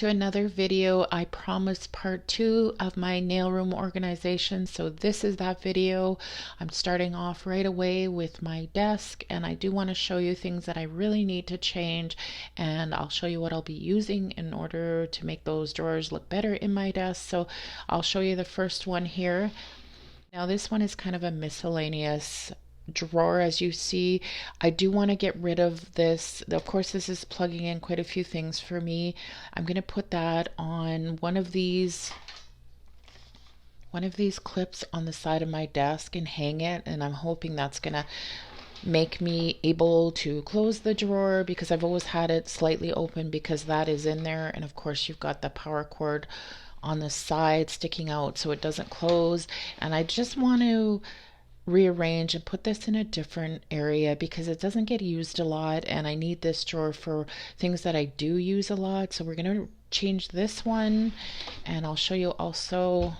to another video. I promised part 2 of my nail room organization, so this is that video. I'm starting off right away with my desk, and I do want to show you things that I really need to change, and I'll show you what I'll be using in order to make those drawers look better in my desk. So I'll show you the first one here. Now this one is kind of a miscellaneous drawer. As you see, I do want to get rid of this. Of course, this is plugging in quite a few things for me. I'm going to put that on one of these clips on the side of my desk and hang it, and I'm hoping that's going to make me able to close the drawer, because I've always had it slightly open because that is in there, and of course you've got the power cord on the side sticking out so it doesn't close. And I just want to rearrange and put this in a different area because it doesn't get used a lot, and I need this drawer for things that I do use a lot. So we're going to change this one, and I'll show you also, well,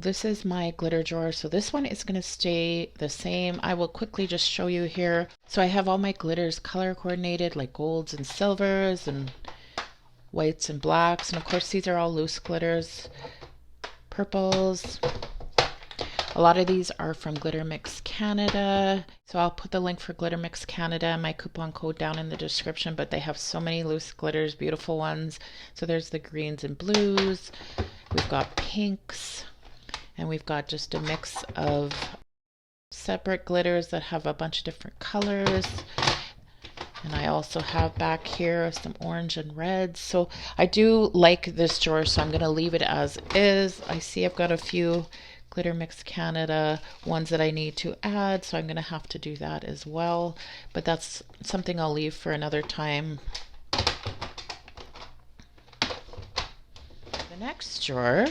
this is my glitter drawer, so this one is going to stay the same. I will quickly just show you here. So I have all my glitters color coordinated, like golds and silvers and whites and blacks, and of course these are all loose glitters, purples. A lot of these are from Glitter Mix Canada, so I'll put the link for Glitter Mix Canada and my coupon code down in the description, but they have so many loose glitters, beautiful ones. So there's the greens and blues, we've got pinks, and we've got just a mix of separate glitters that have a bunch of different colors. And I also have back here some orange and reds. So I do like this drawer, so I'm going to leave it as is. I see I've got a few Glitter Mix Canada ones that I need to add, so I'm going to have to do that as well, but that's something I'll leave for another time. The next drawer,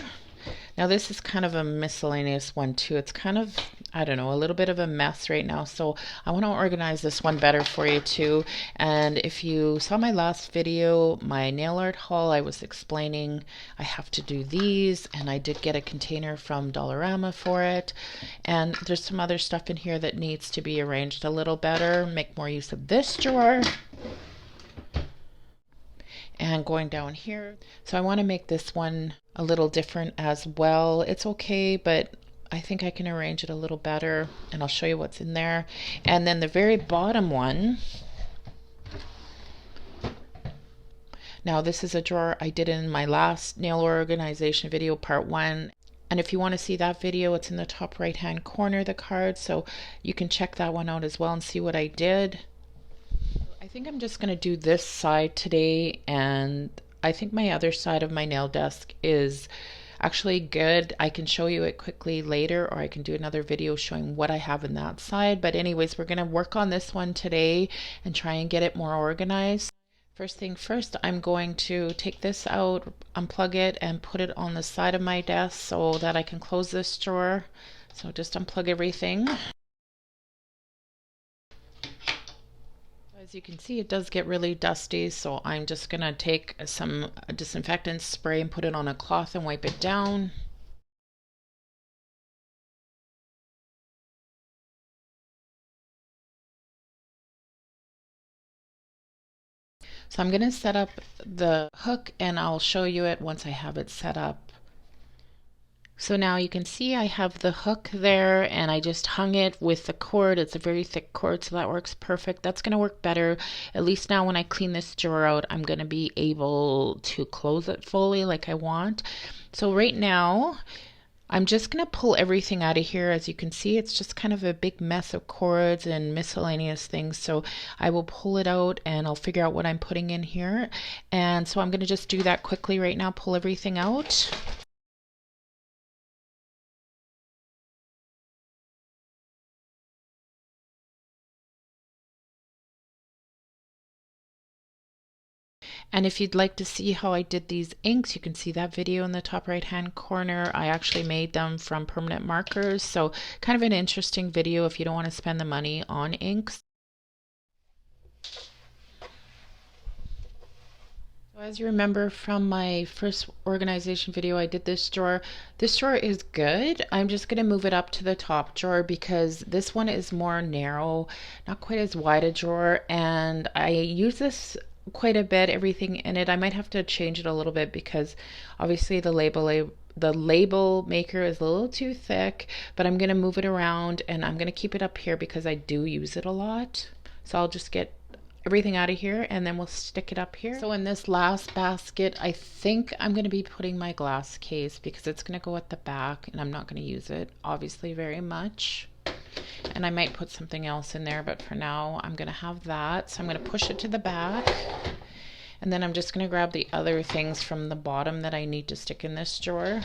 now this is kind of a miscellaneous one too. It's kind of, I don't know, a little bit of a mess right now, so I want to organize this one better for you too. And if you saw my last video, my nail art haul, I was explaining I have to do these, and I did get a container from Dollarama for it. And there's some other stuff in here that needs to be arranged a little better, make more use of this drawer. And going down here, so I want to make this one a little different as well. It's okay, but I think I can arrange it a little better, and I'll show you what's in there. And then the very bottom one, now this is a drawer I did in my last nail organization video, part 1. And if you want to see that video, it's in the top right hand corner, the card, so you can check that one out as well and see what I did. I think I'm just going to do this side today, and I think my other side of my nail desk is actually good. I can show you it quickly later, or I can do another video showing what I have in that side. But anyways, we're going to work on this one today and try and get it more organized. First thing first, I'm going to take this out, unplug it, and put it on the side of my desk so that I can close this drawer. So just unplug everything. As you can see, it does get really dusty, so I'm just going to take some disinfectant spray and put it on a cloth and wipe it down. So I'm going to set up the hook, and I'll show you it once I have it set up. So now you can see I have the hook there, and I just hung it with the cord. It's a very thick cord, so that works perfect. That's going to work better. At least now when I clean this drawer out, I'm going to be able to close it fully like I want. So right now, I'm just going to pull everything out of here. As you can see, it's just kind of a big mess of cords and miscellaneous things. So I will pull it out, and I'll figure out what I'm putting in here. And so I'm going to just do that quickly right now, pull everything out. And if you'd like to see how I did these inks, you can see that video in the top right hand corner. I actually made them from permanent markers, so kind of an interesting video if you don't want to spend the money on inks. So as you remember from my first organization video, I did this drawer. This drawer is good. I'm just going to move it up to the top drawer because this one is more narrow, not quite as wide a drawer, and I use this quite a bit, everything in it. I might have to change it a little bit because obviously the label maker is a little too thick, but I'm going to move it around and I'm going to keep it up here because I do use it a lot. So I'll just get everything out of here and then we'll stick it up here. So in this last basket, I think I'm going to be putting my glass case because it's going to go at the back and I'm not going to use it obviously very much. And I might put something else in there, but for now I'm going to have that. So I'm going to push it to the back. And then I'm just going to grab the other things from the bottom that I need to stick in this drawer.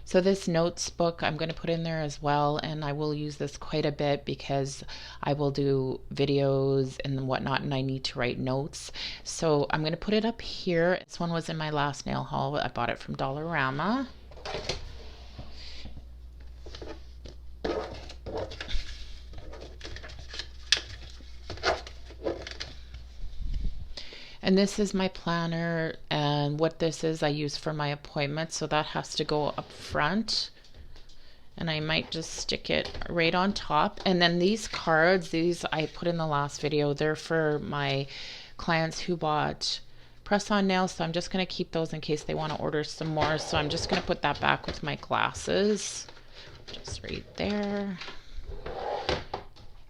So this notes book I'm going to put in there as well, and I will use this quite a bit because I will do videos and whatnot and I need to write notes. So I'm going to put it up here. This one was in my last nail haul. I bought it from Dollarama. And this is my planner, and what this is I use for my appointments, so that has to go up front. And I might just stick it right on top. And then these cards, these I put in the last video, they're for my clients who bought press-on nails, so I'm just going to keep those in case they want to order some more. So I'm just going to put that back with my glasses, just right there.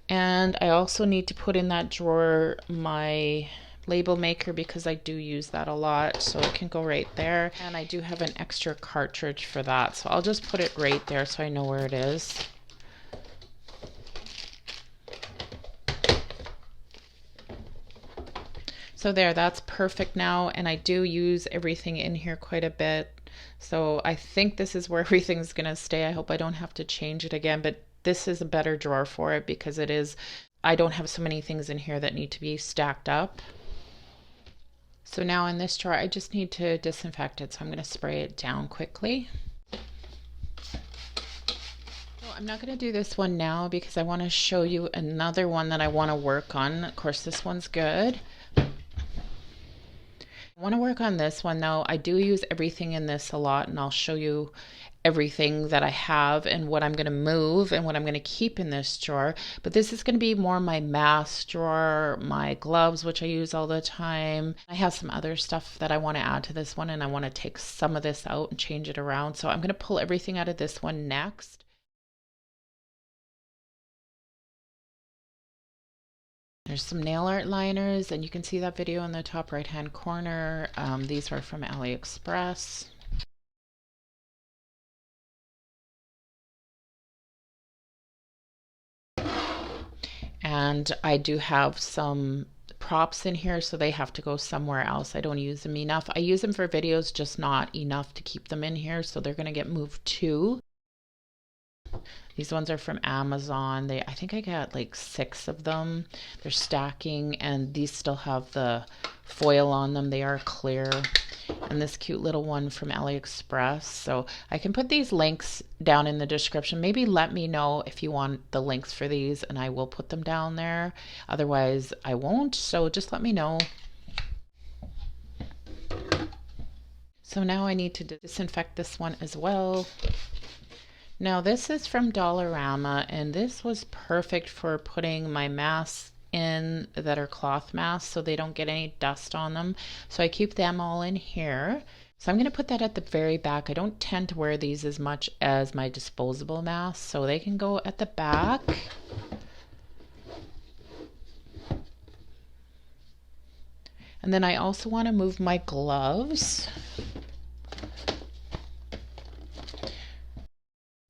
And I also need to put in that drawer my label maker because I do use that a lot, so it can go right there. And I do have an extra cartridge for that, so I'll just put it right there so I know where it is. So there, that's perfect now, and I do use everything in here quite a bit, so I think this is where everything's gonna stay. I hope I don't have to change it again, but this is a better drawer for it because it is, I don't have so many things in here that need to be stacked up. So now in this drawer, I just need to disinfect it. So I'm going to spray it down quickly. So I'm not going to do this one now because I want to show you another one that I want to work on. Of course, this one's good. I want to work on this one though. I do use everything in this a lot, and I'll show you everything that I have and what I'm going to move and what I'm going to keep in this drawer. But this is going to be more my mask drawer, my gloves, which I use all the time. I have some other stuff that I want to add to this one, and I want to take some of this out and change it around. So I'm going to pull everything out of this one next. There's some nail art liners, and you can see that video in the top right hand corner. These are from AliExpress. And I do have some props in here, so they have to go somewhere else. I don't use them enough. I use them for videos, just not enough to keep them in here, so they're going to get moved too. These ones are from Amazon. I think I got like 6 of them. They're stacking, and these still have the foil on them. They are clear. And this cute little one from AliExpress. So I can put these links down in the description. Maybe let me know if you want the links for these, and I will put them down there. Otherwise, I won't. So just let me know. So now I need to disinfect this one as well. Now this is from Dollarama, and this was perfect for putting my masks in that are cloth masks so they don't get any dust on them. So I keep them all in here. So I'm going to put that at the very back. I don't tend to wear these as much as my disposable masks, so they can go at the back. And then I also want to move my gloves.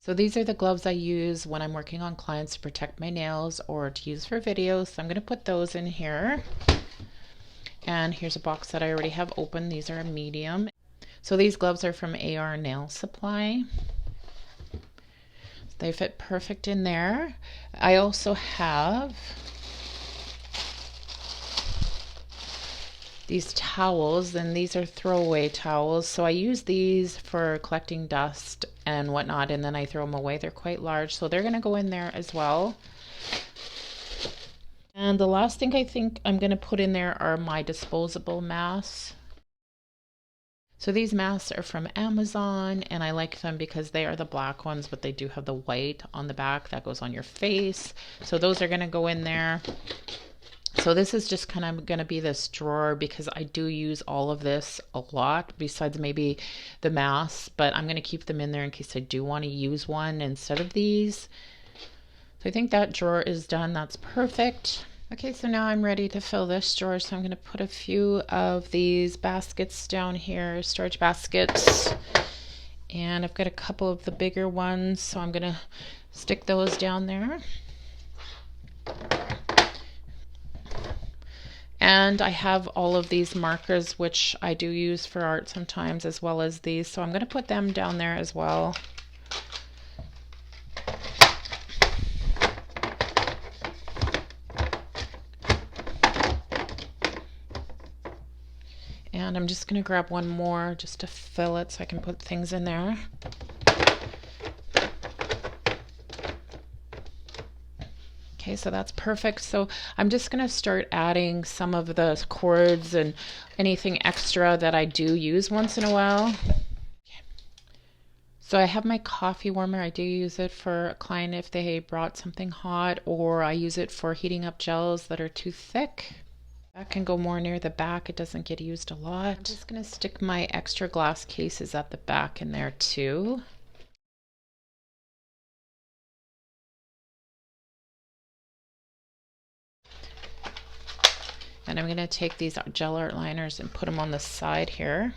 So these are the gloves I use when I'm working on clients to protect my nails or to use for videos. So I'm going to put those in here. And here's a box that I already have open. These are a medium. So these gloves are from Ole Nail Supply. They fit perfect in there. I also have these towels, and these are throwaway towels. So I use these for collecting dust and whatnot, and then I throw them away. They're quite large, so they're going to go in there as well. And the last thing I think I'm going to put in there are my disposable masks. So these masks are from Amazon, and I like them because they are the black ones, but they do have the white on the back that goes on your face. So those are going to go in there. So this is just kind of going to be this drawer because I do use all of this a lot besides maybe the masks, but I'm going to keep them in there in case I do want to use one instead of these. So I think that drawer is done. That's perfect. Okay, so now I'm ready to fill this drawer. So I'm going to put a few of these baskets down here, storage baskets. And I've got a couple of the bigger ones, so I'm going to stick those down there. And I have all of these markers, which I do use for art sometimes, as well as these. So I'm going to put them down there as well. And I'm just going to grab one more just to fill it so I can put things in there. Okay, so that's perfect. So I'm just going to start adding some of the cords and anything extra that I do use once in a while. Okay. So I have my coffee warmer. I do use it for a client if they brought something hot, or I use it for heating up gels that are too thick. That can go more near the back. It doesn't get used a lot. I'm just going to stick my extra glass cases at the back in there too. And I'm going to take these gel art liners and put them on the side here.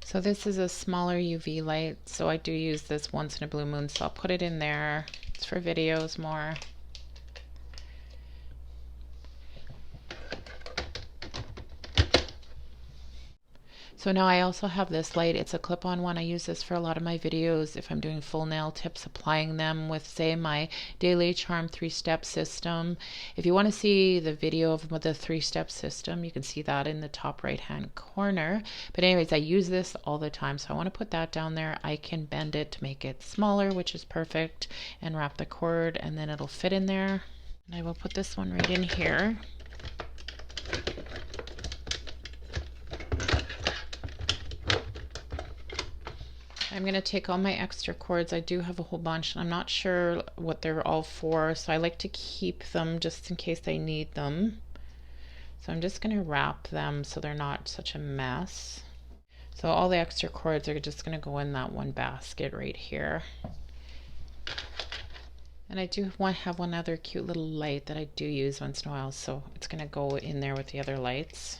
So this is a smaller UV light, so I do use this once in a blue moon, so I'll put it in there. It's for videos more. So now I also have this light. It's a clip-on one. I use this for a lot of my videos if I'm doing full nail tips, applying them with, say, my daily CHARME 3-step system. If you want to see the video of the 3-step system, you can see that in the top right-hand corner. But anyways, I use this all the time, so I want to put that down there. I can bend it to make it smaller, which is perfect, and wrap the cord, and then it'll fit in there. And I will put this one right in here. I'm going to take all my extra cords. I do have a whole bunch, and I'm not sure what they're all for, so I like to keep them just in case I need them. So I'm just going to wrap them so they're not such a mess. So all the extra cords are just going to go in that one basket right here. And I do have one other cute little light that I do use once in a while, so it's going to go in there with the other lights.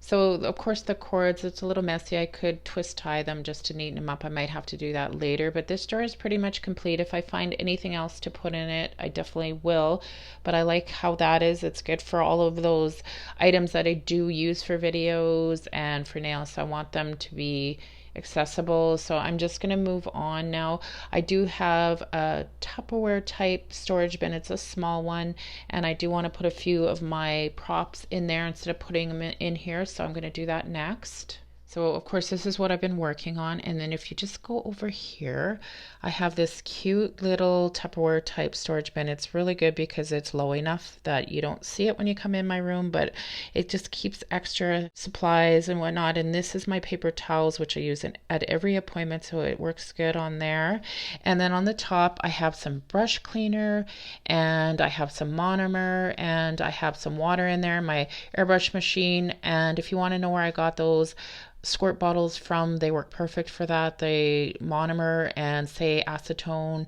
So of course the cords, it's a little messy. I could twist tie them just to neaten them up. I might have to do that later, but this drawer is pretty much complete. If I find anything else to put in it, I definitely will. But I like how that is. It's good for all of those items that I do use for videos and for nails. So I want them to be accessible. So I'm just going to move on now. I do have a Tupperware type storage bin. It's a small one, and I do want to put a few of my props in there instead of putting them in here. So I'm going to do that next. So of course this is what I've been working on, and then if you just go over here, I have this cute little Tupperware type storage bin. It's really good because it's low enough that you don't see it when you come in my room, but it just keeps extra supplies and whatnot. And this is my paper towels, which I use at every appointment, so it works good on there. And then on the top I have some brush cleaner, and I have some monomer, and I have some water in there, my airbrush machine. And if you want to know where I got those squirt bottles from, they work perfect for that. They monomer and say acetone,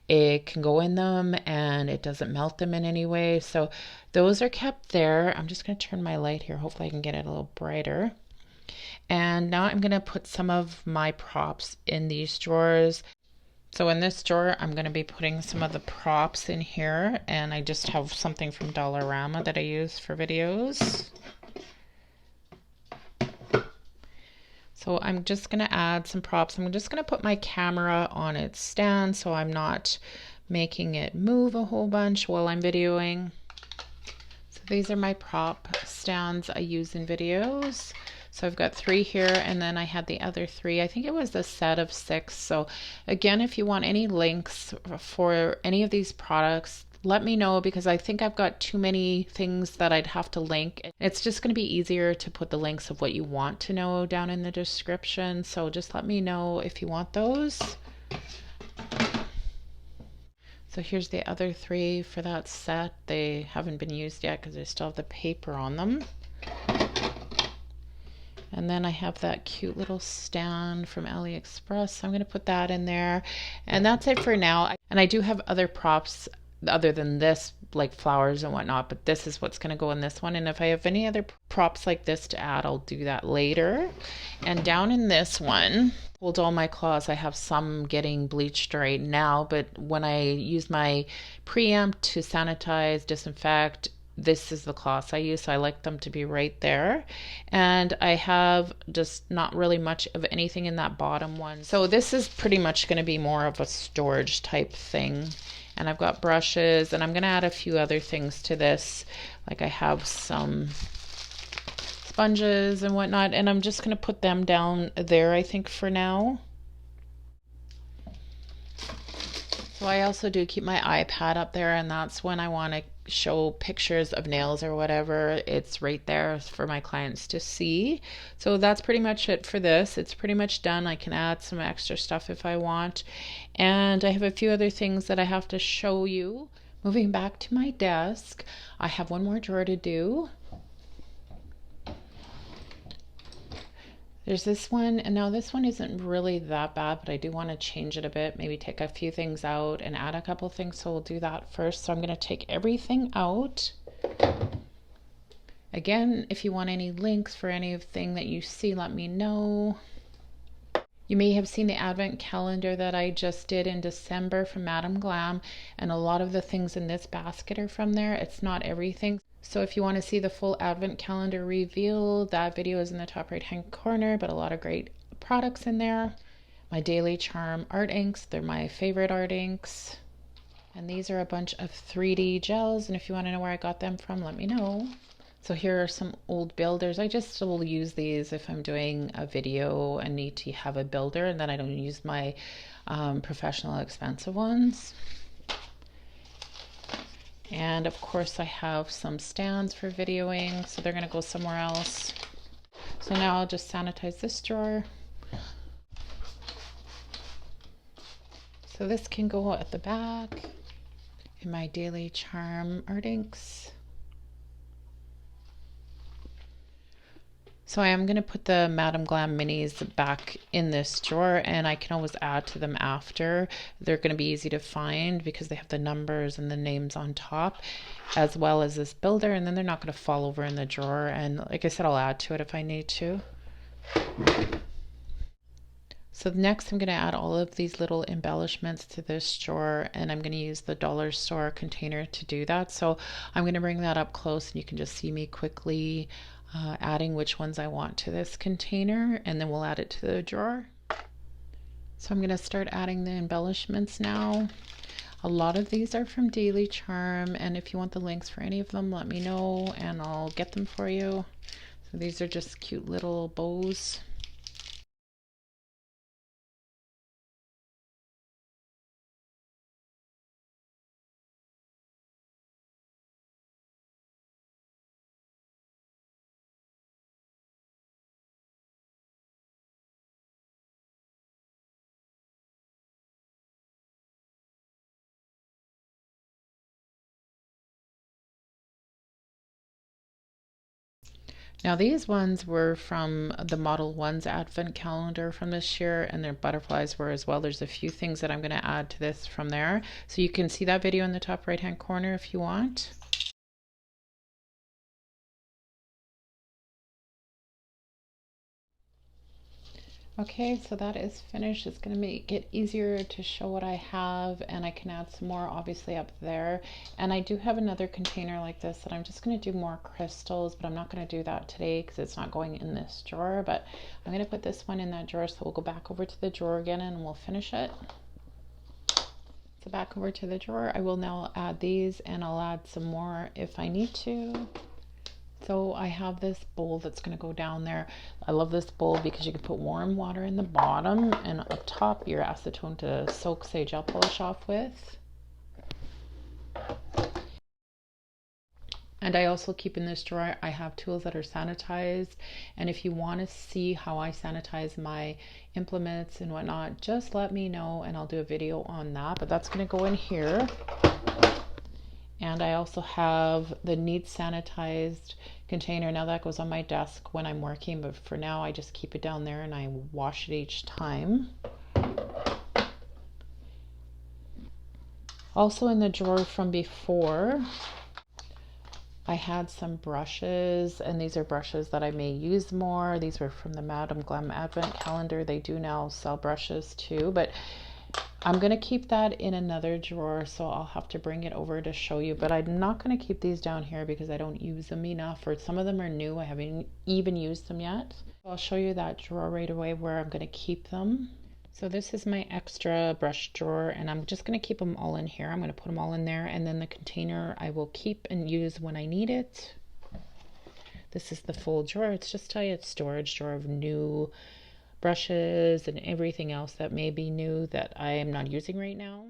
it can go in them and it doesn't melt them in any way. So those are kept there. I'm just going to turn my light here. Hopefully I can get it a little brighter. And now I'm going to put some of my props in these drawers. So in this drawer, I'm going to be putting some of the props in here, and I just have something from Dollarama that I use for videos. So I'm just going to add some props. I'm just going to put my camera on its stand so I'm not making it move a whole bunch while I'm videoing. So these are my prop stands I use in videos. So I've got 3 here, and then I had the other 3. I think it was a set of 6. So again, if you want any links for any of these products, let me know, because I think I've got too many things that I'd have to link. It's just going to be easier to put the links of what you want to know down in the description. So just let me know if you want those. So here's the other 3 for that set. They haven't been used yet because they still have the paper on them. And then I have that cute little stand from AliExpress. So I'm going to put that in there. And that's it for now. And I do have other props other than this, like flowers and whatnot, but this is what's going to go in this one. And if I have any other props like this to add, I'll do that later. And down in this one, hold all my claws. I have some getting bleached right now, but when I use my preamp to sanitize, disinfect, this is the cloths I use, so I like them to be right there. And I have just not really much of anything in that bottom one. So this is pretty much going to be more of a storage type thing. And I've got brushes, and I'm going to add a few other things to this. Like I have some sponges and whatnot, and I'm just going to put them down there, I think, for now. So I also do keep my iPad up there, and that's when I want to show pictures of nails or whatever. It's right there for my clients to see. So that's pretty much it for this. It's pretty much done. I can add some extra stuff if I want. And I have a few other things that I have to show you. Moving back to my desk, I have one more drawer to do. There's this one, and now this one isn't really that bad, but I do want to change it a bit, maybe take a few things out and add a couple things, so we'll do that first. So I'm going to take everything out. Again, if you want any links for anything that you see, let me know. You may have seen the advent calendar that I just did in December from Madame Glam, and a lot of the things in this basket are from there. It's not everything. So if you want to see the full advent calendar reveal, that video is in the top right hand corner, but a lot of great products in there. My Daily Charm art inks, they're my favorite art inks. And these are a bunch of 3D gels, and if you want to know where I got them from, let me know. So here are some old builders. I just will use these if I'm doing a video and need to have a builder, and then I don't use my professional expensive ones. And of course I have some stands for videoing, so they're going to go somewhere else. So now I'll just sanitize this drawer. So this can go at the back in my Daily Charm art inks. So I am going to put the Madame Glam minis back in this drawer, and I can always add to them after. They're going to be easy to find because they have the numbers and the names on top, as well as this builder, and then they're not going to fall over in the drawer. And like I said, I'll add to it if I need to. So next I'm going to add all of these little embellishments to this drawer, and I'm going to use the dollar store container to do that. So I'm going to bring that up close, and you can just see me quickly adding which ones I want to this container, and then we'll add it to the drawer. So I'm going to start adding the embellishments now. A lot of these are from Daily Charm, and if you want the links for any of them, let me know and I'll get them for you. So these are just cute little bows. Now these ones were from the Model Ones Advent Calendar from this year, and their butterflies were as well. There's a few things that I'm going to add to this from there. So you can see that video in the top right hand corner if you want. Okay, so that is finished. It's going to make it easier to show what I have, and I can add some more obviously up there. And I do have another container like this that I'm just going to do more crystals, but I'm not going to do that today because it's not going in this drawer. But I'm going to put this one in that drawer, so we'll go back over to the drawer again and we'll finish it. So back over to the drawer. I will now add these, and I'll add some more if I need to. So I have this bowl that's going to go down there. I love this bowl because you can put warm water in the bottom and up top your acetone to soak, say, gel polish off with. And I also keep in this drawer, I have tools that are sanitized. And if you want to see how I sanitize my implements and whatnot, just let me know and I'll do a video on that. But that's going to go in here. And I also have the neat sanitized container. Now that goes on my desk when I'm working, but for now I just keep it down there and I wash it each time. Also in the drawer from before, I had some brushes, and these are brushes that I may use more. These were from the Madame Glam Advent Calendar. They do now sell brushes too, but I'm going to keep that in another drawer, so I'll have to bring it over to show you. But I'm not going to keep these down here because I don't use them enough, or some of them are new. I haven't even used them yet. I'll show you that drawer right away where I'm going to keep them. So this is my extra brush drawer, and I'm just going to keep them all in here. I'm going to put them all in there, and then the container I will keep and use when I need it. This is the full drawer. It's just a storage drawer of new brushes and everything else that may be new that I am not using right now.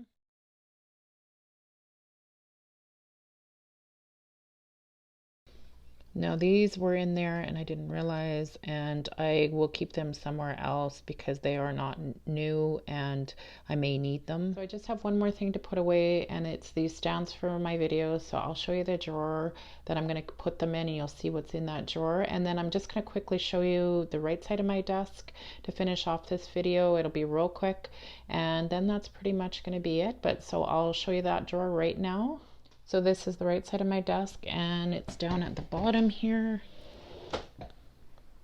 Now these were in there and I didn't realize, and I will keep them somewhere else because they are not new and I may need them. So I just have one more thing to put away, and it's these stands for my videos. So I'll show you the drawer that I'm going to put them in and you'll see what's in that drawer. And then I'm just going to quickly show you the right side of my desk to finish off this video. It'll be real quick, and then that's pretty much going to be it. But so I'll show you that drawer right now. So this is the right side of my desk, and it's down at the bottom here.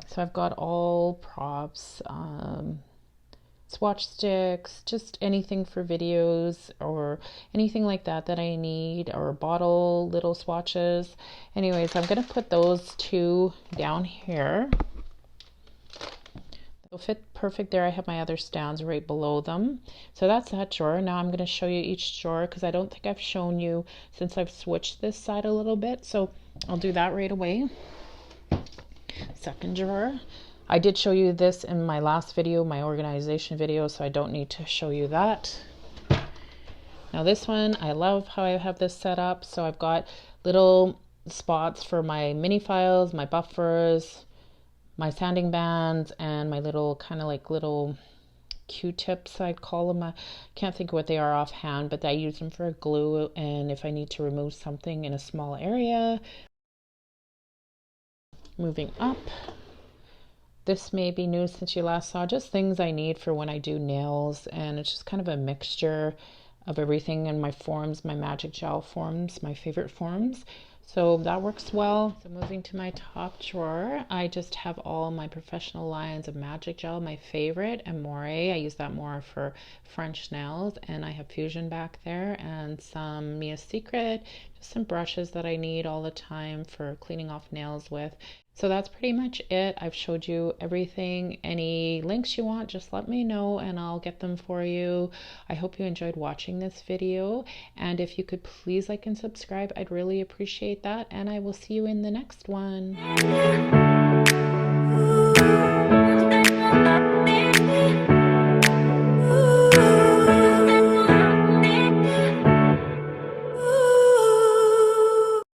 So I've got all props, swatch sticks, just anything for videos or anything like that that I need, or bottle little swatches. Anyways, I'm going to put those two down here. They'll fit perfect there. I have my other stands right below them. So that's that drawer. Now I'm going to show you each drawer because I don't think I've shown you since I've switched this side a little bit. So I'll do that right away. Second drawer. I did show you this in my last video, my organization video, so I don't need to show you that. Now this one, I love how I have this set up. So I've got little spots for my mini files, my buffers, my sanding bands, and my little kind of like little Q-tips, I'd call them. I can't think of what they are offhand, but I use them for glue and if I need to remove something in a small area. Moving up, this may be new since you last saw, just things I need for when I do nails, and it's just kind of a mixture of everything in my forms, my magic gel forms, my favorite forms. So that works well. So moving to my top drawer, I just have all my professional lines of magic gel, my favorite, Amore. I use that more for French nails, and I have Fusion back there, and some Mia Secret, just some brushes that I need all the time for cleaning off nails with. So that's pretty much it. I've showed you everything. Any links you want, just let me know and I'll get them for you. I hope you enjoyed watching this video, and if you could please like and subscribe, I'd really appreciate that, and I will see you in the next one.